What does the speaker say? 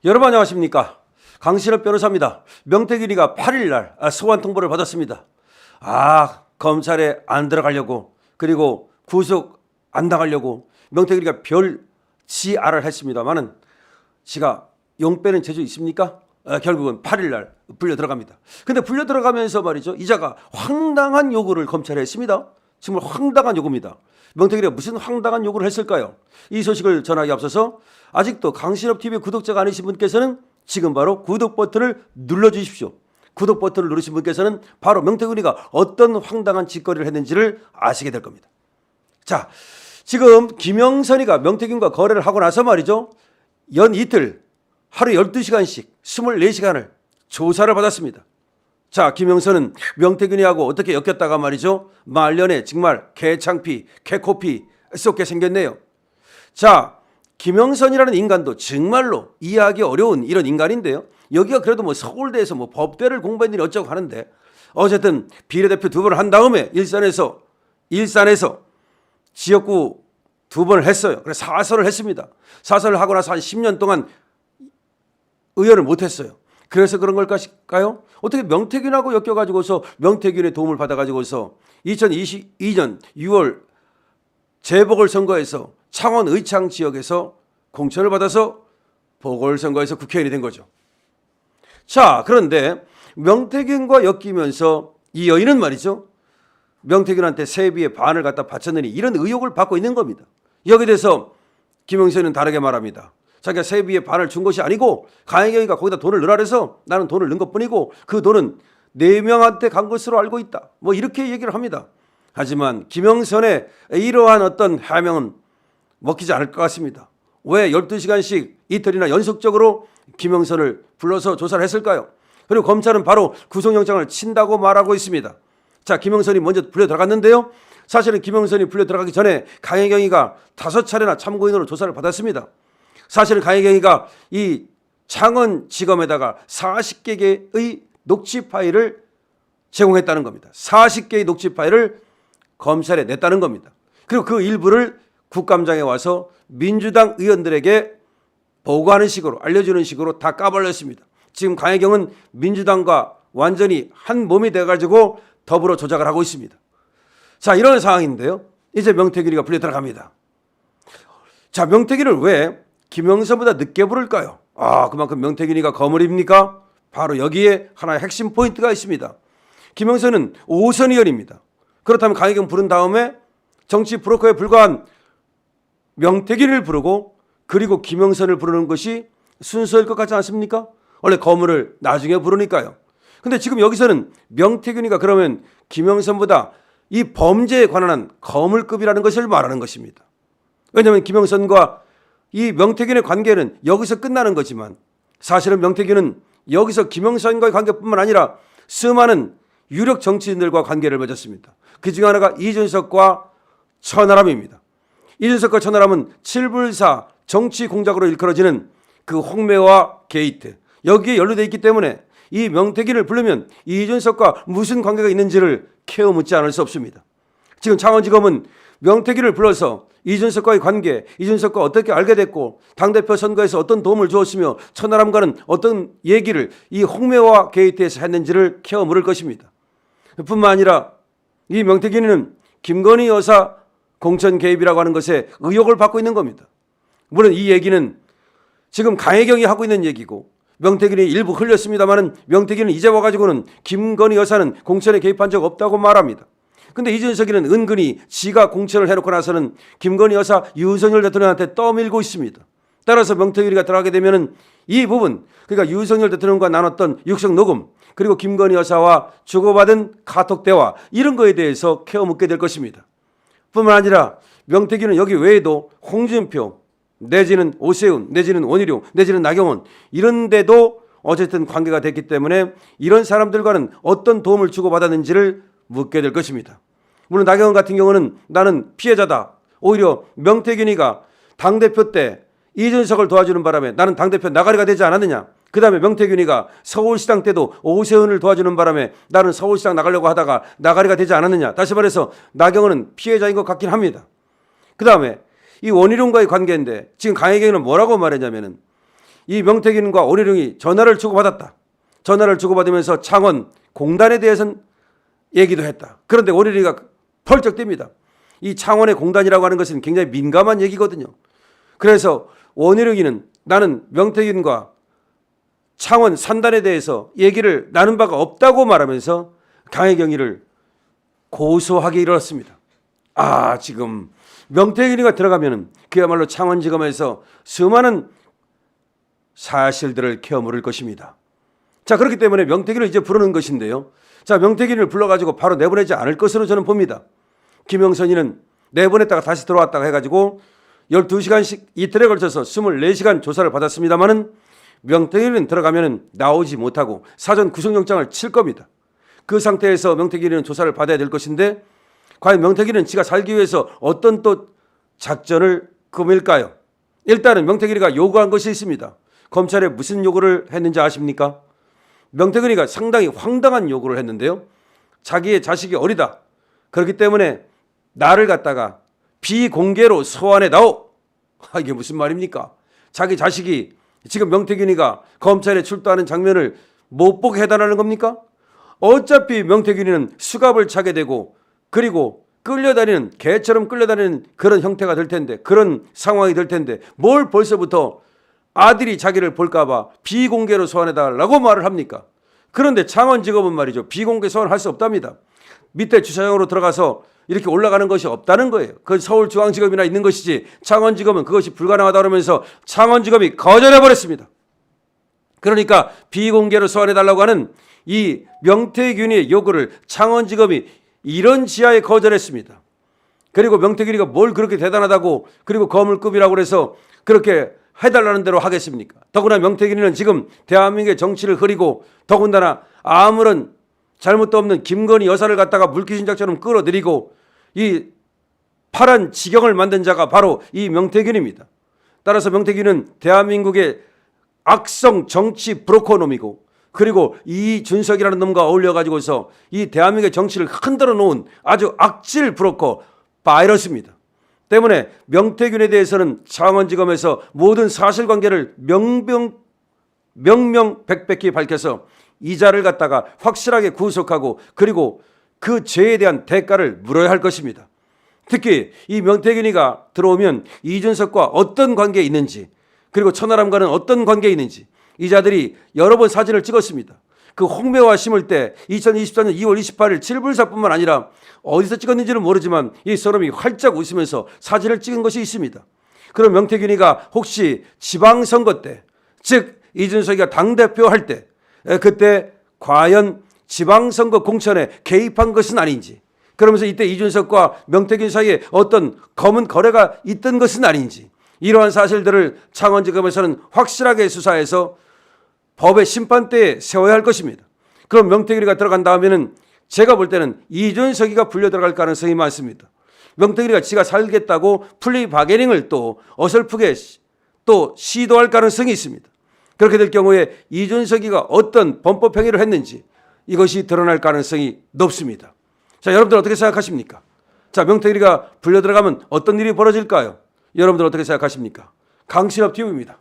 여러분 안녕하십니까? 강신업 변호사입니다. 명태균이가 8일날 소환 통보를 받았습니다. 검찰에 안 들어가려고, 그리고 구속 안 당하려고 명태균이가 별 지아를 했습니다만은 지가 용 빼는 재주 있습니까? 결국은 8일날 불려 들어갑니다. 근데 불려 들어가면서 말이죠, 이자가 황당한 요구를 검찰에 했습니다. 정말 황당한 요구입니다. 명태균이가 무슨 황당한 요구를 했을까요? 이 소식을 전하기 앞서서 아직도 강신업TV 구독자가 아니신 분께서는 지금 바로 구독 버튼을 눌러주십시오. 구독 버튼을 누르신 분께서는 바로 명태균이가 어떤 황당한 짓거리를 했는지를 아시게 될 겁니다. 자, 지금 김영선이가 명태균과 거래를 하고 나서 말이죠, 연 이틀 하루 12시간씩 24시간을 조사를 받았습니다. 자, 김영선은 명태균이하고 어떻게 엮였다가 말이죠, 말년에 정말 개창피, 개코피 쏟게 생겼네요. 자, 김영선이라는 인간도 정말로 이해하기 어려운 이런 인간인데요. 여기가 그래도 뭐 서울대에서 뭐 법대를 공부했느니 어쩌고 하는데, 어쨌든 비례대표 2번을 한 다음에 일산에서 지역구 2번을 했어요. 그래서 사설을 했습니다. 사설을 하고 나서 한 10년 동안 의원을 못했어요. 그래서 그런 걸까요? 어떻게 명태균하고 엮여가지고서 명태균의 도움을 받아가지고서 2022년 6월 재보궐선거에서 창원 의창 지역에서 공천을 받아서 보궐선거에서 국회의원이 된 거죠. 자, 그런데 명태균과 엮이면서 이 여인은 말이죠, 명태균한테 세비의 반을 갖다 바쳤느니 이런 의혹을 받고 있는 겁니다. 여기에 대해서 김영선은 다르게 말합니다. 자기가 세비의 반을 준 것이 아니고 강혜경이가 거기다 돈을 넣으라 해서 나는 돈을 넣은 것뿐이고 그 돈은 4명한테 간 것으로 알고 있다. 뭐 이렇게 얘기를 합니다. 하지만 김영선의 이러한 어떤 해명은 먹히지 않을 것 같습니다. 왜 12시간씩 이틀이나 연속적으로 김영선을 불러서 조사를 했을까요? 그리고 검찰은 바로 구속영장을 친다고 말하고 있습니다. 자, 김영선이 먼저 불려 들어갔는데요. 사실은 김영선이 불려 들어가기 전에 강혜경이가 5차례나 참고인으로 조사를 받았습니다. 사실은 강혜경이가 이 창원지검에다가 40개의 녹취 파일을 제공했다는 겁니다. 40개의 녹취 파일을 검찰에 냈다는 겁니다. 그리고 그 일부를 국감장에 와서 민주당 의원들에게 보고하는 식으로, 알려주는 식으로 다 까발렸습니다. 지금 강혜경은 민주당과 완전히 한 몸이 돼가지고 더불어 조작을 하고 있습니다. 자, 이런 상황인데요. 이제 명태균이가 불려 들어갑니다. 자, 명태균을 왜 김영선보다 늦게 부를까요? 그만큼 명태균이가 거물입니까? 바로 여기에 하나의 핵심 포인트가 있습니다. 김영선은 5선 의원입니다. 그렇다면 강혜경 부른 다음에 정치 브로커에 불과한 명태균을 부르고 그리고 김영선을 부르는 것이 순서일 것 같지 않습니까? 원래 거물을 나중에 부르니까요. 근데 지금 여기서는 명태균이가 그러면 김영선보다 이 범죄에 관한 거물급이라는 것을 말하는 것입니다. 왜냐하면 김영선과 이 명태균의 관계는 여기서 끝나는 거지만 사실은 명태균은 여기서 김영선과의 관계뿐만 아니라 수많은 유력 정치인들과 관계를 맺었습니다. 그중 하나가 이준석과 천하람입니다. 이준석과 천하람은 7불사 정치 공작으로 일컬어지는 그 홍매화 게이트, 여기에 연루되어 있기 때문에 이 명태균을 부르면 이준석과 무슨 관계가 있는지를 캐어 묻지 않을 수 없습니다. 지금 창원지검은 명태균을 불러서 이준석과의 관계, 이준석과 어떻게 알게 됐고 당대표 선거에서 어떤 도움을 주었으며 천하람과는 어떤 얘기를 이 홍매화 게이트에서 했는지를 캐어 물을 것입니다. 뿐만 아니라 이 명태균은 김건희 여사 공천 개입이라고 하는 것에 의혹을 받고 있는 겁니다. 물론 이 얘기는 지금 강혜경이 하고 있는 얘기고 명태균이 일부 흘렸습니다마는 명태균은 이제 와가지고는 김건희 여사는 공천에 개입한 적 없다고 말합니다. 근데 이준석이는 은근히 지가 공천을 해놓고 나서는 김건희 여사 윤석열 대통령한테 떠밀고 있습니다. 따라서 명태균이가 들어가게 되면은 이 부분, 그러니까 윤석열 대통령과 나눴던 육성 녹음, 그리고 김건희 여사와 주고받은 카톡 대화, 이런 거에 대해서 캐어 묻게 될 것입니다. 뿐만 아니라 명태균은 여기 외에도 홍준표 내지는 오세훈 내지는 원희룡 내지는 나경원 이런 데도 어쨌든 관계가 됐기 때문에 이런 사람들과는 어떤 도움을 주고받았는지를 묻게 될 것입니다. 물론 나경원 같은 경우는 나는 피해자다. 오히려 명태균이가 당대표 때 이준석을 도와주는 바람에 나는 당대표 나가리가 되지 않았느냐. 그 다음에 명태균이가 서울시장 때도 오세훈을 도와주는 바람에 나는 서울시장 나가려고 하다가 나가리가 되지 않았느냐. 다시 말해서 나경원은 피해자인 것 같긴 합니다. 그 다음에 이 원희룡과의 관계인데 지금 강혜경은 뭐라고 말했냐면은 이 명태균과 원희룡이 전화를 주고받았다. 전화를 주고받으면서 창원 공단에 대해서는 얘기도 했다. 그런데 원희룡이가 펄쩍 뜁니다. 이 창원의 공단이라고 하는 것은 굉장히 민감한 얘기거든요. 그래서 원희룡이는 나는 명태균과 창원 산단에 대해서 얘기를 나눈 바가 없다고 말하면서 강혜경이를 고소하게 이르렀습니다. 지금 명태균이가 들어가면 그야말로 창원지검에서 수많은 사실들을 캐물을 것입니다. 자, 그렇기 때문에 명태균을 이제 부르는 것인데요. 자, 명태균을 불러가지고 바로 내보내지 않을 것으로 저는 봅니다. 김영선이는 내보냈다가 다시 들어왔다가 해가지고 12시간씩 이틀에 걸쳐서 24시간 조사를 받았습니다마는 명태균은 들어가면 나오지 못하고 사전 구속영장을 칠 겁니다. 그 상태에서 명태균은 조사를 받아야 될 것인데 과연 명태균은 지가 살기 위해서 어떤 또 작전을 꾸밀까요? 일단은 명태균이가 요구한 것이 있습니다. 검찰에 무슨 요구를 했는지 아십니까? 명태균이가 상당히 황당한 요구를 했는데요. 자기의 자식이 어리다. 그렇기 때문에 나를 갖다가 비공개로 소환해다오. 이게 무슨 말입니까? 자기 자식이 지금 명태균이가 검찰에 출두하는 장면을 못 보게 해달라는 겁니까? 어차피 명태균이는 수갑을 차게 되고 그리고 끌려다니는 개처럼 끌려다니는 그런 형태가 될 텐데 그런 상황이 될 텐데 뭘 벌써부터 아들이 자기를 볼까 봐 비공개로 소환해달라고 말을 합니까? 그런데 창원지검은 말이죠. 비공개 소환할 수 없답니다. 밑에 주차장으로 들어가서 이렇게 올라가는 것이 없다는 거예요. 그 서울중앙지검이나 있는 것이지 창원지검은 그것이 불가능하다 그러면서 창원지검이 거절해버렸습니다. 그러니까 비공개로 소환해달라고 하는 이 명태균의 요구를 창원지검이 이런 지하에 거절했습니다. 그리고 명태균이가 뭘 그렇게 대단하다고 그리고 거물급이라고 그래서 그렇게 해달라는 대로 하겠습니까? 더구나 명태균이는 지금 대한민국의 정치를 흐리고 더군다나 아무런 잘못도 없는 김건희 여사를 갖다가 물귀신작처럼 끌어들이고 이 파란 지경을 만든 자가 바로 이 명태균입니다. 따라서 명태균은 대한민국의 악성 정치 브로커놈이고 그리고 이준석이라는 놈과 어울려가지고서 이 대한민국의 정치를 흔들어 놓은 아주 악질 브로커 바이러스입니다. 때문에 명태균에 대해서는 창원지검에서 모든 사실관계를 명명백백히 밝혀서 이자를 갖다가 확실하게 구속하고 그리고 그 죄에 대한 대가를 물어야 할 것입니다. 특히 이 명태균이가 들어오면 이준석과 어떤 관계에 있는지 그리고 천하람과는 어떤 관계에 있는지 이자들이 여러 번 사진을 찍었습니다. 그 홍매화 심을 때 2024년 2월 28일 7불사뿐만 아니라 어디서 찍었는지는 모르지만 이 사람이 활짝 웃으면서 사진을 찍은 것이 있습니다. 그럼 명태균이가 혹시 지방선거 때, 즉 이준석이가 당대표 할 때 그때 과연 지방선거 공천에 개입한 것은 아닌지 그러면서 이때 이준석과 명태균 사이에 어떤 검은 거래가 있던 것은 아닌지 이러한 사실들을 창원지검에서는 확실하게 수사해서 법의 심판대에 세워야 할 것입니다. 그럼 명태균이가 들어간 다음에는 제가 볼 때는 이준석이가 불려 들어갈 가능성이 많습니다. 명태균이가 지가 살겠다고 플리 바게닝을 또 어설프게 또 시도할 가능성이 있습니다. 그렇게 될 경우에 이준석이가 어떤 범법 행위를 했는지 이것이 드러날 가능성이 높습니다. 자, 여러분들 어떻게 생각하십니까? 자, 명태균이가 불려 들어가면 어떤 일이 벌어질까요? 여러분들 어떻게 생각하십니까? 강신업 TV입니다.